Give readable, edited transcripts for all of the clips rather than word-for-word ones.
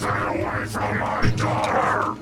Stay away from my daughter!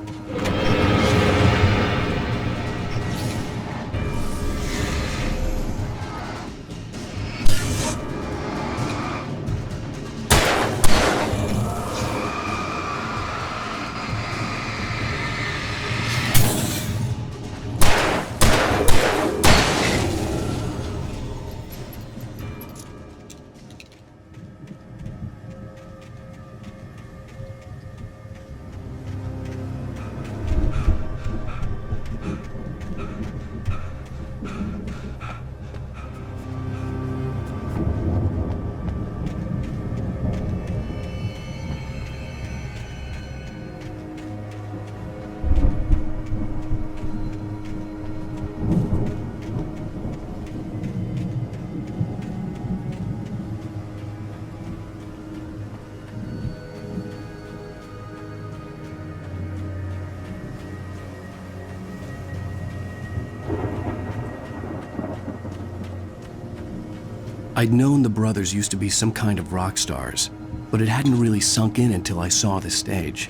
I'd known the brothers used to be some kind of rock stars, but it hadn't really sunk in until I saw this stage.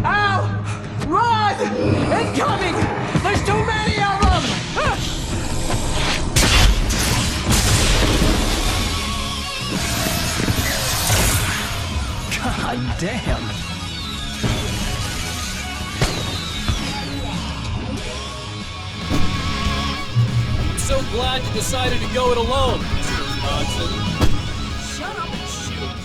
Ow! Run! Incoming! There's too many of them! God damn! So glad you decided to go it alone, Mr. Johnson. Shut up and shoot.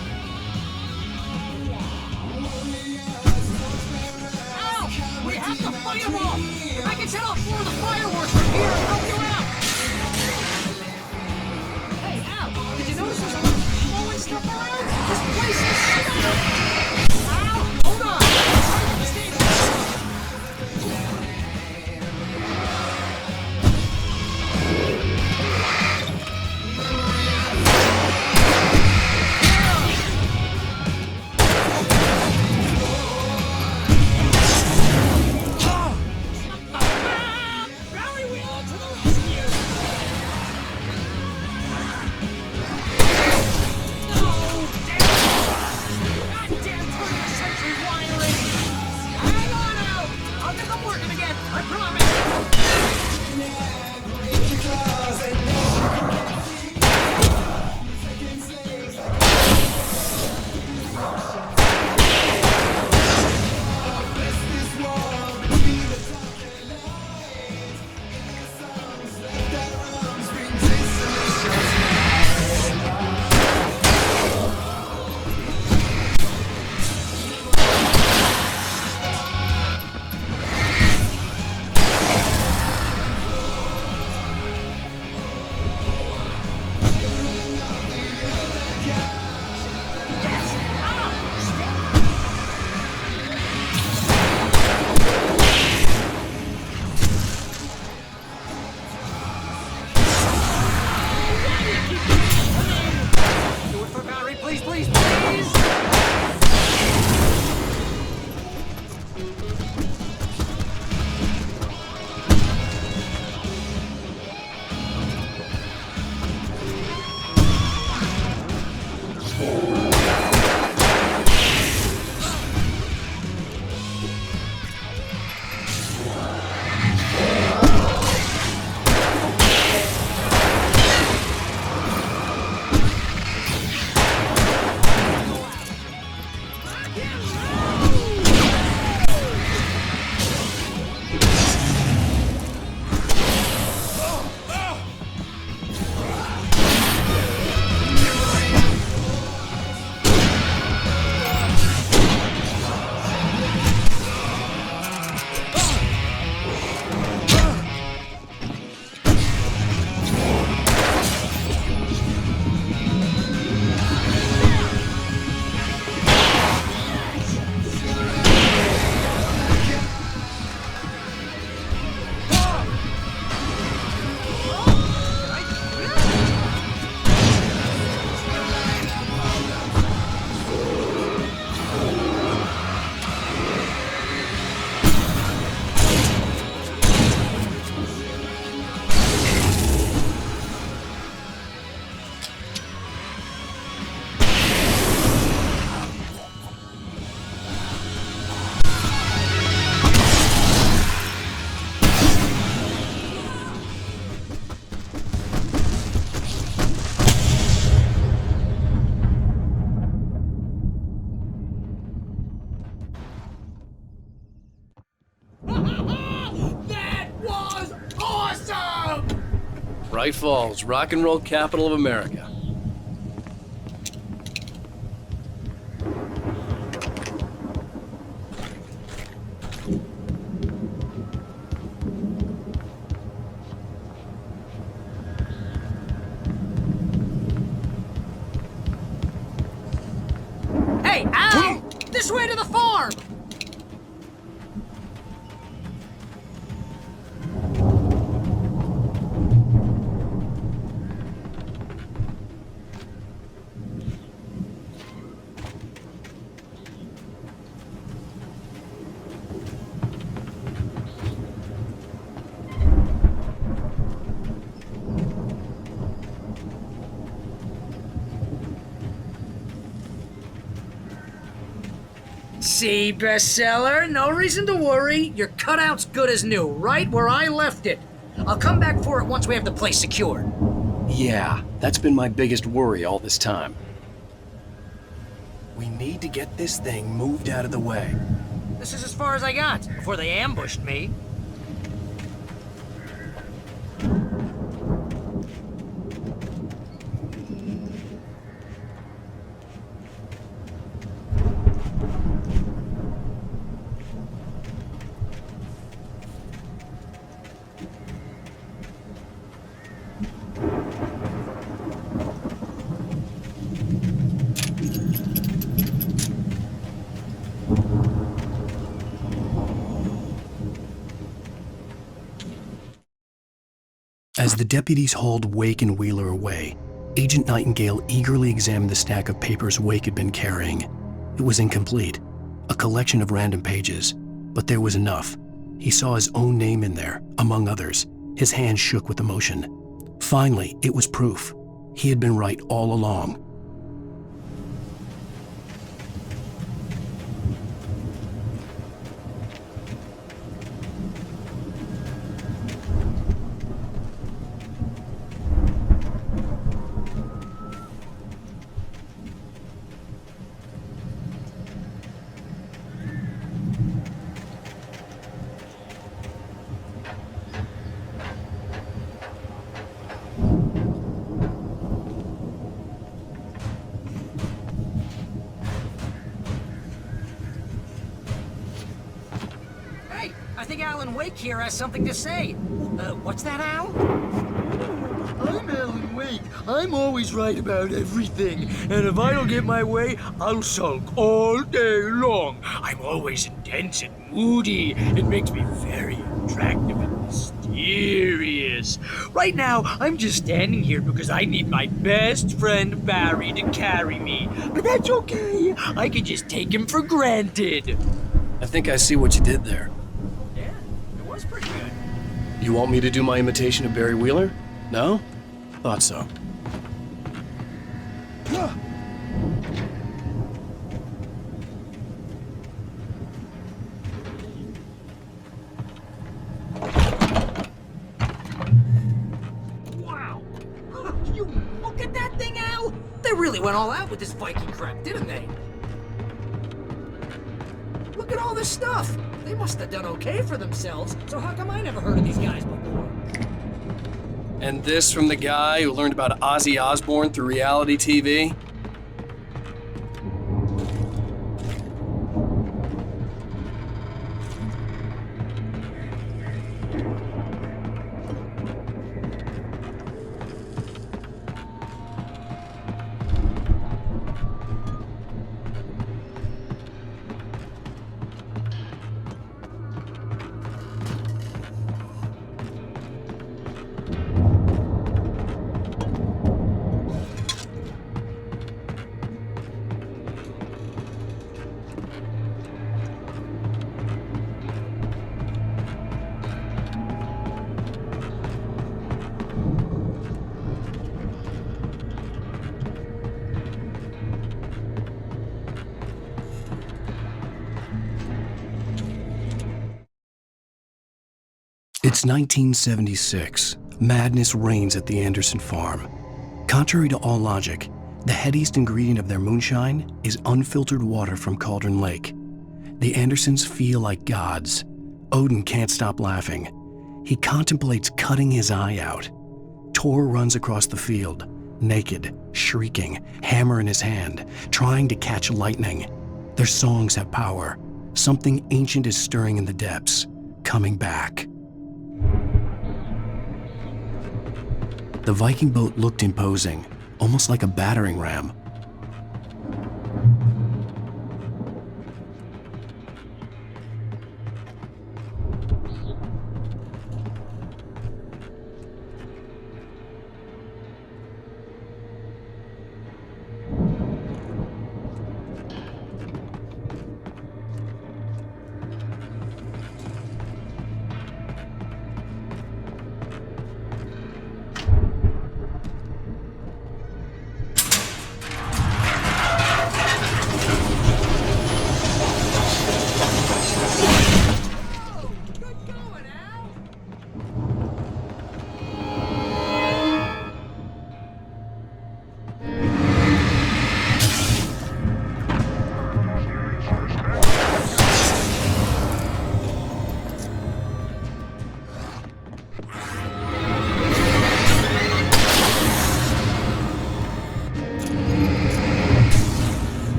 Ow! We have to fight them off! I can set off more of the fireworks from here and help you out! Hey, Al! Did you notice there's a lot of flowing stuff around? This place is shut! Ow! Hold on! Bright Falls, rock and roll capital of America. Hey, Al! This way to the farm! See, bestseller? No reason to worry. Your cutout's good as new, right where I left it. I'll come back for it once we have the place secured. Yeah, that's been my biggest worry all this time. We need to get this thing moved out of the way. This is as far as I got before they ambushed me. As the deputies hauled Wake and Wheeler away, Agent Nightingale eagerly examined the stack of papers Wake had been carrying. It was incomplete, a collection of random pages, but there was enough. He saw his own name in there, among others. His hand shook with emotion. Finally, it was proof. He had been right all along. I think Alan Wake here has something to say. What's that, Al? I'm Alan Wake. I'm always right about everything. And if I don't get my way, I'll sulk all day long. I'm always intense and moody. It makes me very attractive and mysterious. Right now, I'm just standing here because I need my best friend Barry to carry me. But that's okay. I can just take him for granted. I think I see what you did there. Yeah, it was pretty good. You want me to do my imitation of Barry Wheeler? No? Thought so. Wow! You look at that thing, Al! They really went all out with this Viking crap, didn't they? Look at all this stuff! They must have done okay for themselves, so how come I never heard of these guys before? And this from the guy who learned about Ozzy Osbourne through reality TV? It's 1976. Madness reigns at the Anderson farm. Contrary to all logic, the headiest ingredient of their moonshine is unfiltered water from Cauldron Lake. The Andersons feel like gods. Odin can't stop laughing. He contemplates cutting his eye out. Tor runs across the field, naked, shrieking, hammer in his hand, trying to catch lightning. Their songs have power. Something ancient is stirring in the depths, coming back. The Viking boat looked imposing, almost like a battering ram.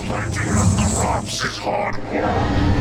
Planting of crops is hard work.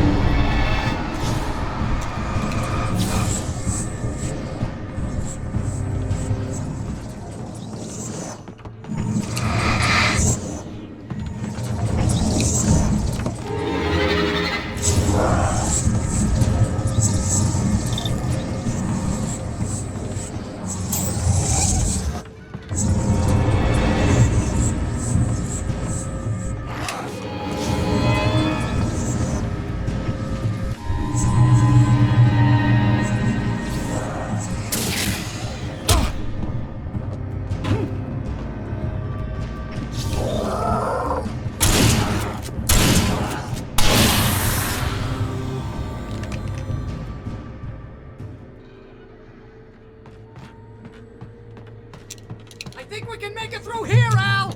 I think we can make it through here, Al!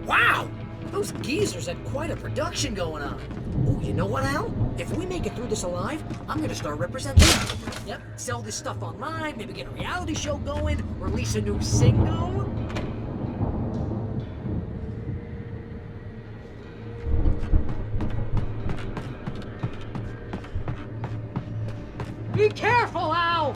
Wow! Those geezers had quite a production going on. Oh, you know what, Al? If we make it through this alive, I'm gonna start representing. Yep, sell this stuff online, maybe get a reality show going, release a new single. Be careful, Al!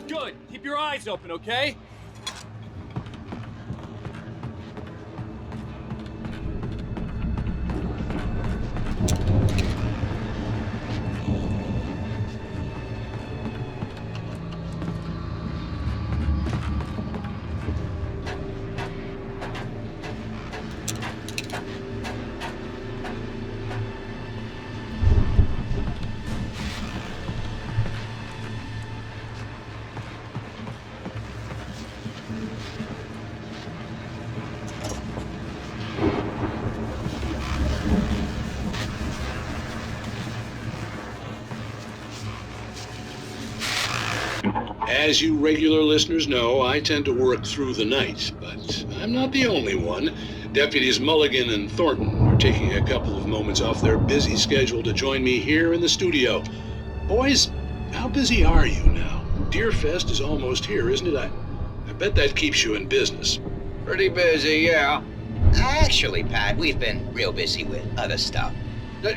Good. Keep your eyes open, okay? As you regular listeners know, I tend to work through the night, but I'm not the only one. Deputies Mulligan and Thornton are taking a couple of moments off their busy schedule to join me here in the studio. Boys, how busy are you now? Deerfest is almost here, isn't it? I bet that keeps you in business. Pretty busy, yeah. Actually, Pat, we've been real busy with other stuff.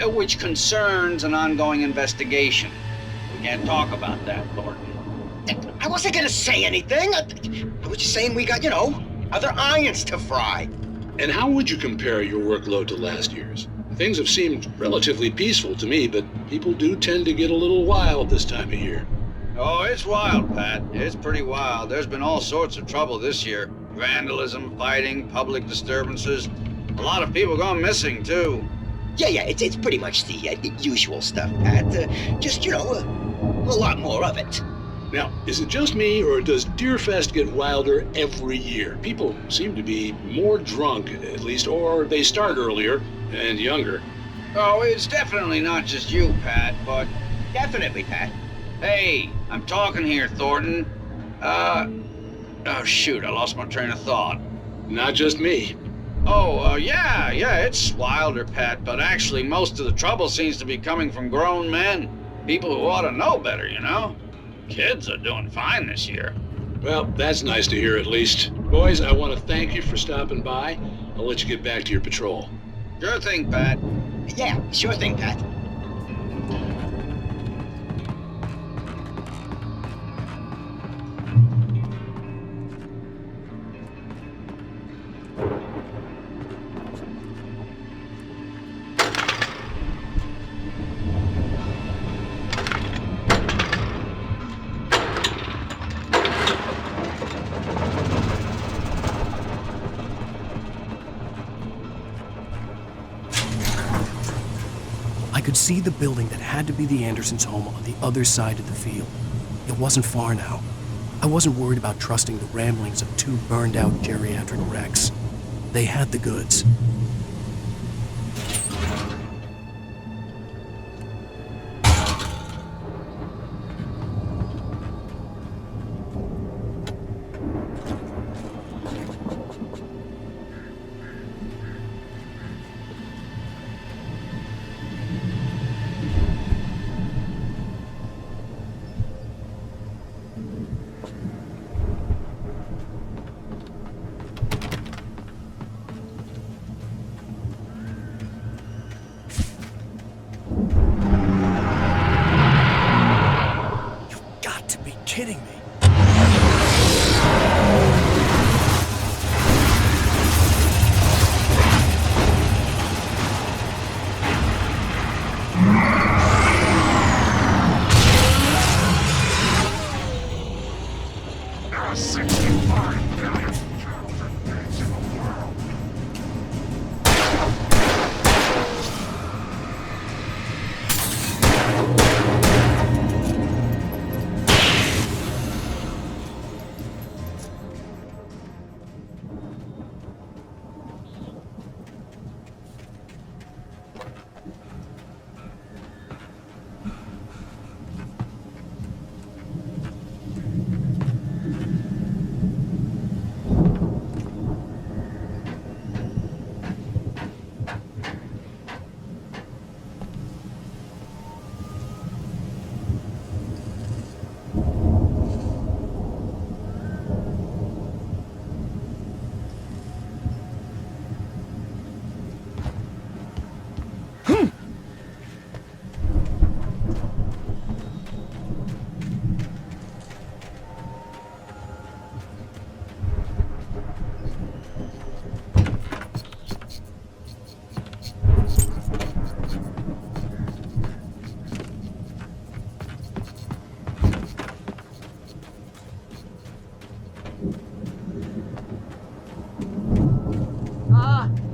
Which concerns an ongoing investigation. We can't talk about that, Thornton. I wasn't gonna say anything. I was just saying we got, other irons to fry. And how would you compare your workload to last year's? Things have seemed relatively peaceful to me, but people do tend to get a little wild this time of year. Oh, it's wild, Pat. It's pretty wild. There's been all sorts of trouble this year. Vandalism, fighting, public disturbances. A lot of people gone missing, too. Yeah, it's pretty much the usual stuff, Pat. Just, a lot more of it. Now, is it just me, or does Deerfest get wilder every year? People seem to be more drunk, at least, or they start earlier and younger. Oh, it's definitely not just you, Pat, but... Definitely, Pat. Hey, I'm talking here, Thornton. Oh, shoot, I lost my train of thought. Not just me. Yeah, it's wilder, Pat, but actually most of the trouble seems to be coming from grown men. People who ought to know better, Kids are doing fine this year. Well, that's nice to hear at least. Boys, I want to thank you for stopping by. I'll let you get back to your patrol. Sure thing, Pat. Yeah, sure thing, Pat. I could see the building that had to be the Andersons' home on the other side of the field. It wasn't far now. I wasn't worried about trusting the ramblings of two burned-out geriatric wrecks. They had the goods. Kidding me. There are 65 billion children deaths in the world.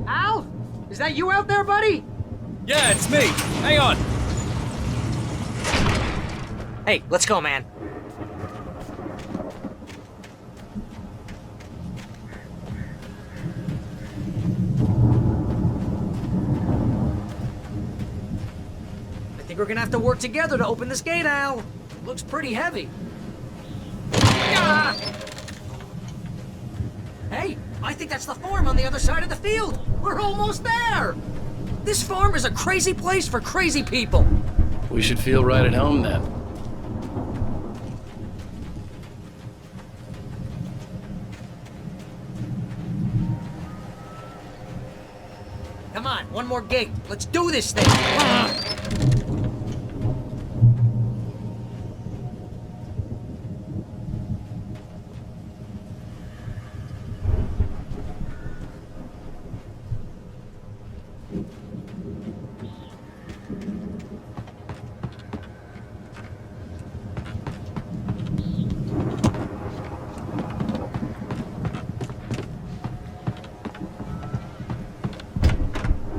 Al? Is that you out there, buddy? Yeah, it's me. Hang on. Hey, let's go, man. I think we're gonna have to work together to open this gate, Al. Looks pretty heavy. Hey, I think that's the farm on the other side of the field. We're almost there. This farm is a crazy place for crazy people. We should feel right at home then. Come on, one more gate. Let's do this thing.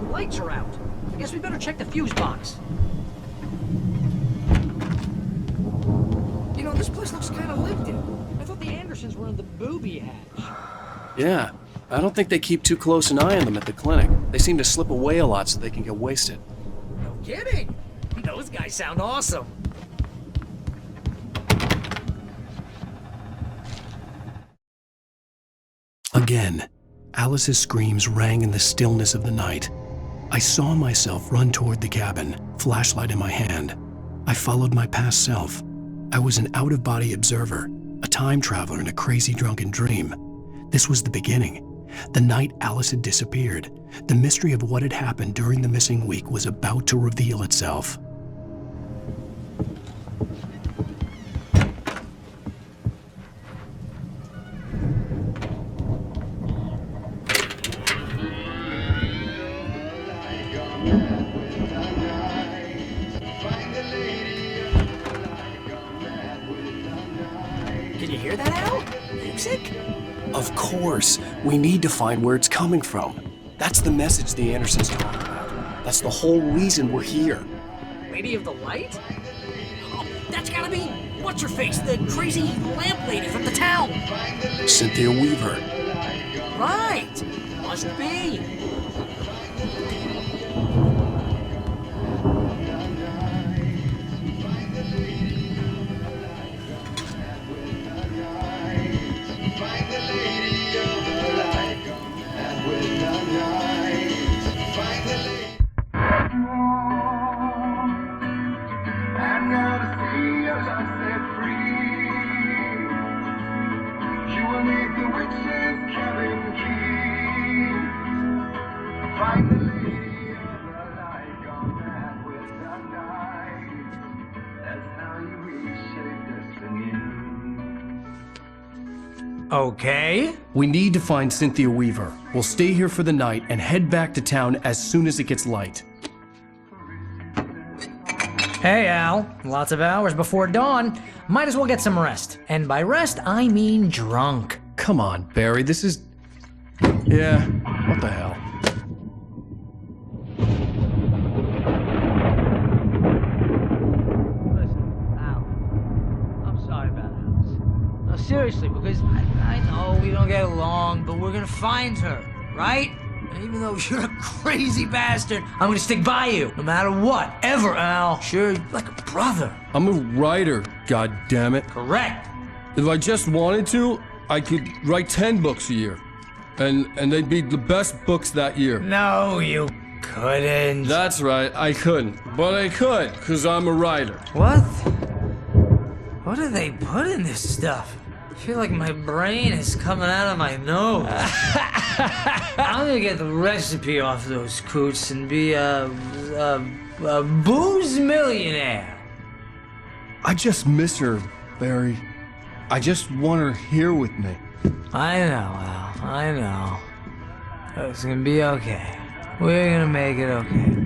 Lights are out. I guess we better check the fuse box. You know, this place looks kind of lived in. I thought the Andersons were in the booby hatch. Yeah, I don't think they keep too close an eye on them at the clinic. They seem to slip away a lot so they can get wasted. No kidding. Those guys sound awesome. Again, Alice's screams rang in the stillness of the night. I saw myself run toward the cabin, flashlight in my hand. I followed my past self. I was an out-of-body observer, a time traveler in a crazy drunken dream. This was the beginning. The night Alice had disappeared. The mystery of what had happened during the missing week was about to reveal itself. Can you hear that, Al? Music? Of course, we need to find where it's coming from. That's the message the Andersons talk about. That's the whole reason we're here. Lady of the Light? Oh, that's gotta be what's-her-face, the crazy lamp lady from the town. Cynthia Weaver. Right. Must be. Okay. We need to find Cynthia Weaver. We'll stay here for the night and head back to town as soon as it gets light. Hey, Al. Lots of hours before dawn. Might as well get some rest. And by rest, I mean drunk. Come on, Barry, this is... Yeah, what the hell? Listen, Al, I'm sorry about Alice. No, seriously, because I know we don't get along, but we're gonna find her, right? And even though you're a crazy bastard, I'm gonna stick by you, no matter what, ever, Al. Sure, you're like a brother. I'm a writer, God damn it. Correct. If I just wanted to, I could write 10 books a year. And they'd be the best books that year. No, you couldn't. That's right, I couldn't. But I could, because I'm a writer. What? What do they put in this stuff? I feel like my brain is coming out of my nose. I'm gonna get the recipe off those coots and be a booze millionaire. I just miss her, Barry. I just want her here with me. I know, Al. I know. It's gonna be okay. We're gonna make it okay.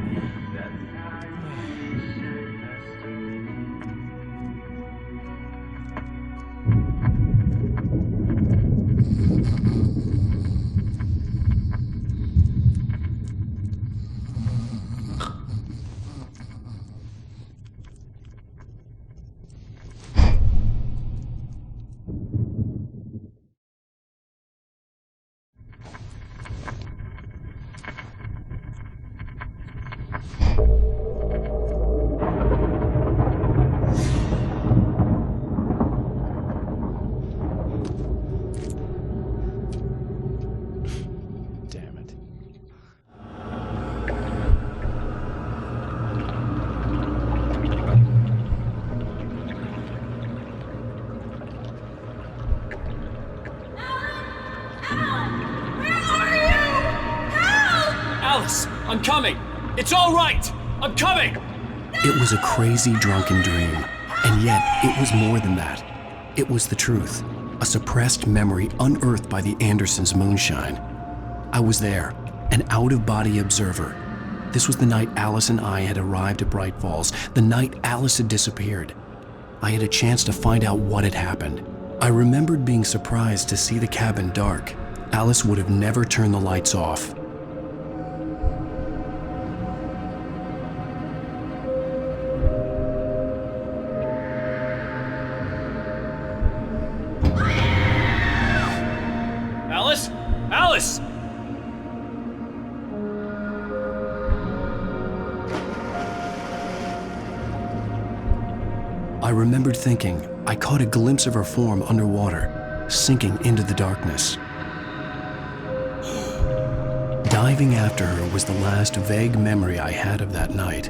I'm coming! It's all right! I'm coming! It was a crazy, drunken dream, and yet it was more than that. It was the truth, a suppressed memory unearthed by the Andersons' moonshine. I was there, an out-of-body observer. This was the night Alice and I had arrived at Bright Falls, the night Alice had disappeared. I had a chance to find out what had happened. I remembered being surprised to see the cabin dark. Alice would have never turned the lights off. Alice? Alice! I remembered thinking I caught a glimpse of her form underwater, sinking into the darkness. Diving after her was the last vague memory I had of that night.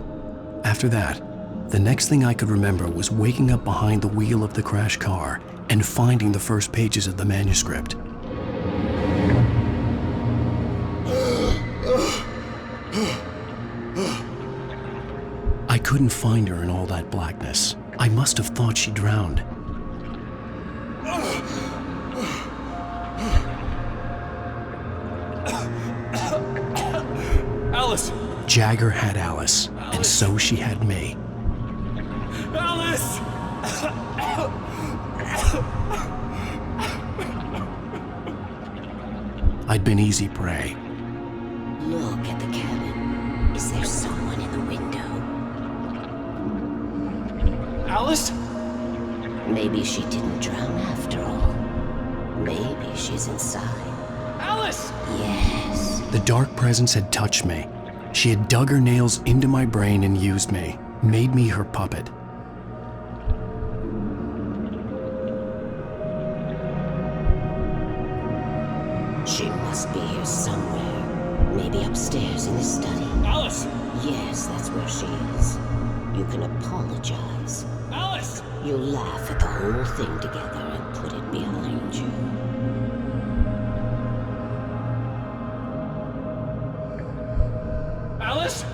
After that, the next thing I could remember was waking up behind the wheel of the crashed car and finding the first pages of the manuscript. I couldn't find her in all that blackness. I must have thought she drowned. Alice! Jagger had Alice, and so she had me. Alice! I'd been easy prey. Look at the cabin. Is there someone in the window? Alice? Maybe she didn't drown after all. Maybe she's inside. Alice! Yes. The dark presence had touched me. She had dug her nails into my brain and used me, made me her puppet. She must be here somewhere. Maybe upstairs in the study. Alice! Yes, that's where she is. You can apologize. Alice! You'll laugh at the whole thing together and put it behind you. Alice?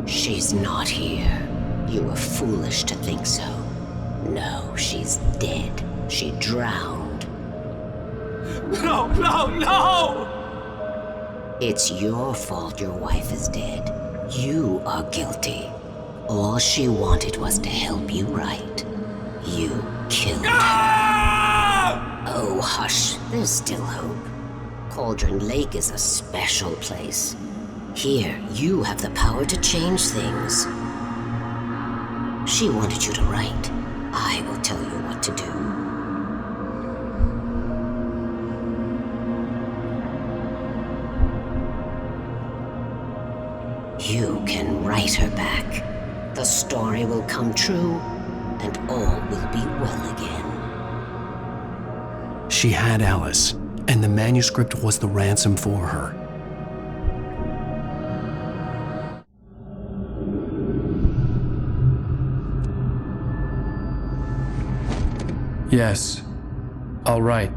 She's not here. You were foolish to think so. No, she's dead. She drowned. No, no, no! It's your fault your wife is dead. You are guilty. All she wanted was to help you right. You killed her. Oh, hush. There's still hope. Cauldron Lake is a special place. Here, you have the power to change things. She wanted you to write. I will tell you what to do. You can write her back. The story will come true, and all will be well again. She had Alice, and the manuscript was the ransom for her. Yes, I'll write.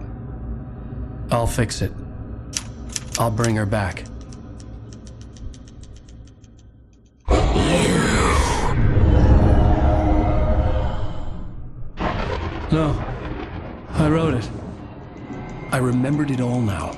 I'll fix it. I'll bring her back. No, I wrote it. I remembered it all now.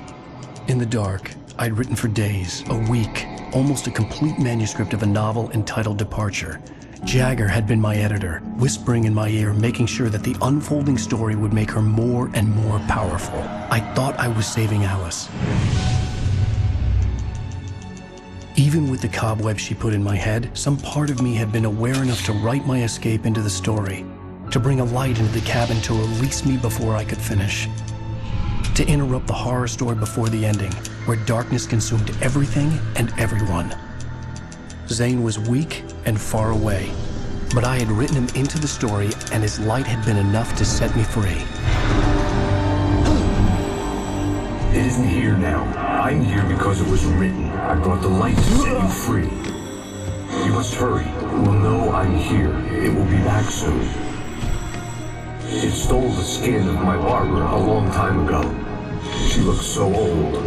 In the dark, I'd written for days, a week, almost a complete manuscript of a novel entitled Departure. Jagger had been my editor, whispering in my ear, making sure that the unfolding story would make her more and more powerful. I thought I was saving Alice. Even with the cobwebs she put in my head, some part of me had been aware enough to write my escape into the story, to bring a light into the cabin to release me before I could finish, to interrupt the horror story before the ending, where darkness consumed everything and everyone. Zane was weak and far away, but I had written him into the story, and his light had been enough to set me free. It isn't here now. I'm here because it was written. I brought the light to set you free. You must hurry. We'll know I'm here. It will be back soon. It stole the skin of my barber a long time ago. She looks so old.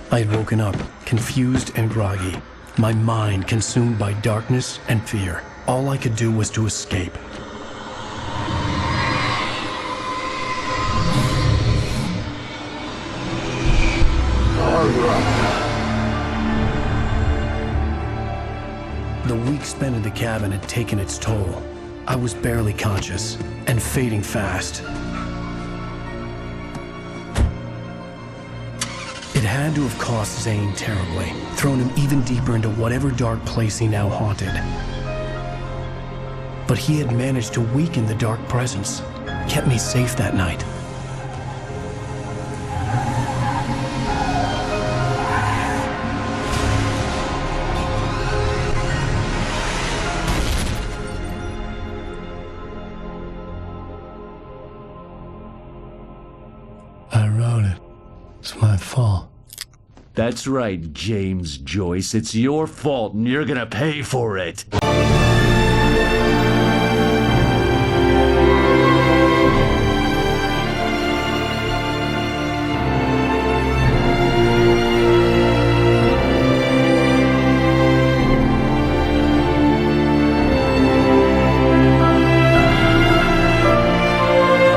I had woken up, confused and groggy, my mind consumed by darkness and fear. All I could do was to escape. The week spent in the cabin had taken its toll. I was barely conscious, and fading fast. It had to have cost Zane terribly, thrown him even deeper into whatever dark place he now haunted. But he had managed to weaken the dark presence, kept me safe that night. I wrote it. It's my fault. That's right, James Joyce. It's your fault, and you're gonna pay for it.